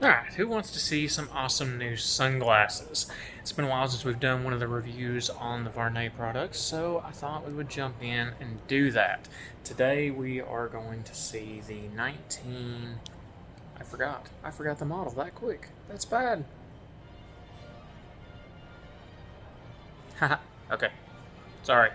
Alright, who wants to see some awesome new sunglasses? It's been a while since we've done one of the reviews on the Vuarnet products, so I thought we would jump in and do that. Today we are going to see the 19... I forgot the model that quick. That's bad. Haha, okay. Sorry.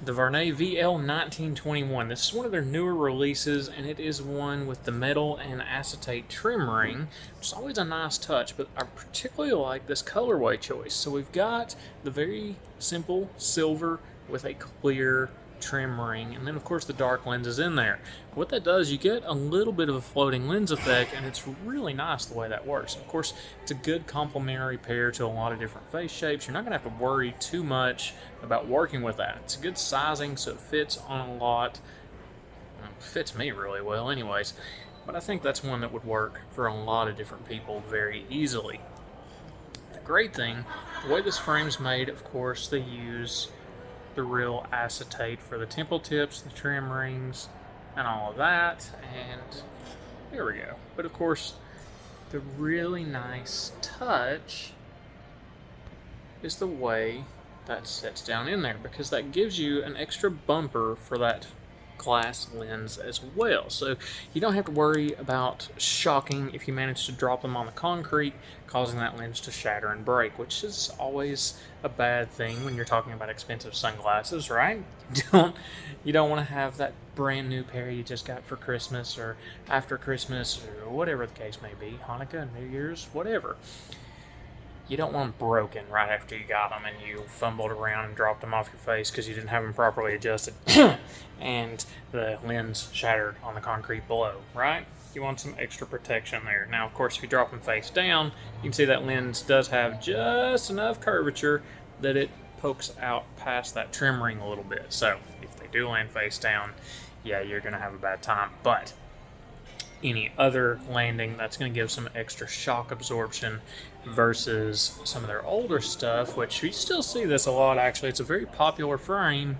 The Vuarnet VL1921. This is one of their newer releases, and it is one with the metal and acetate trim ring, which is always a nice touch, but I particularly like this colorway choice. So we've got the very simple silver with a clear trim ring, and then of course the dark lens is in there. What that does, you get a little bit of a floating lens effect, and it's really nice the way that works. Of course, it's a good complementary pair to a lot of different face shapes. You're not going to have to worry too much about working with that. It's a good sizing, so it fits on a lot. It fits me really well anyways, but I think that's one that would work for a lot of different people very easily. The great thing, the way this frame's made, of course, they use the real acetate for the temple tips, the trim rings, and all of that, and there we go. But of course, the really nice touch is the way that sets down in there, because that gives you an extra bumper for that glass lens as well. So you don't have to worry about shocking if you manage to drop them on the concrete, causing that lens to shatter and break, which is always a bad thing when you're talking about expensive sunglasses, right? You don't want to have that brand new pair you just got for Christmas or after Christmas or whatever the case may be, Hanukkah, New Year's, whatever. You don't want them broken right after you got them and you fumbled around and dropped them off your face because you didn't have them properly adjusted and the lens shattered on the concrete below, right? You want some extra protection there. Now, of course, if you drop them face down, you can see that lens does have just enough curvature that it pokes out past that trim ring a little bit. So if they do land face down, yeah, you're going to have a bad time. But any other landing, that's going to give some extra shock absorption versus some of their older stuff, which you still see this a lot actually. It's a very popular frame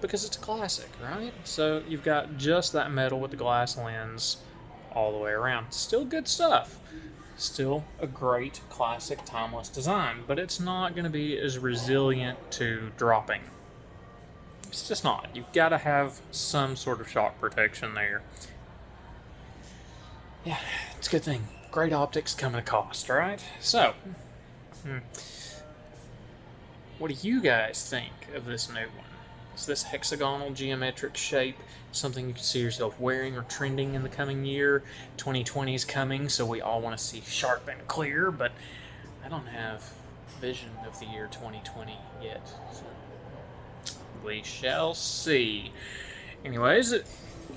because it's a classic, right? So you've got just that metal with the glass lens all the way around. Still good stuff. Still a great classic timeless design, but it's not going to be as resilient to dropping. It's just not. You've got to have some sort of shock protection there. Yeah, it's a good thing. Great optics come at a cost, right? So, what do you guys think of this new one? Is this hexagonal geometric shape something you can see yourself wearing or trending in the coming year? 2020 is coming, so we all want to see sharp and clear, but I don't have vision of the year 2020 yet. So we shall see. Anyways,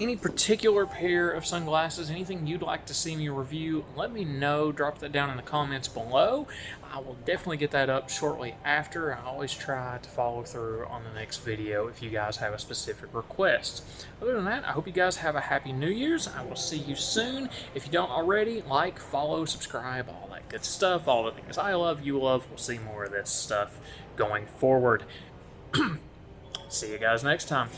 any particular pair of sunglasses, anything you'd like to see me review, let me know. Drop that down in the comments below. I will definitely get that up shortly after. I always try to follow through on the next video if you guys have a specific request. Other than that, I hope you guys have a happy New Year's. I will see you soon. If you don't already, like, follow, subscribe, all that good stuff, all the things I love, you love. We'll see more of this stuff going forward. See you guys next time.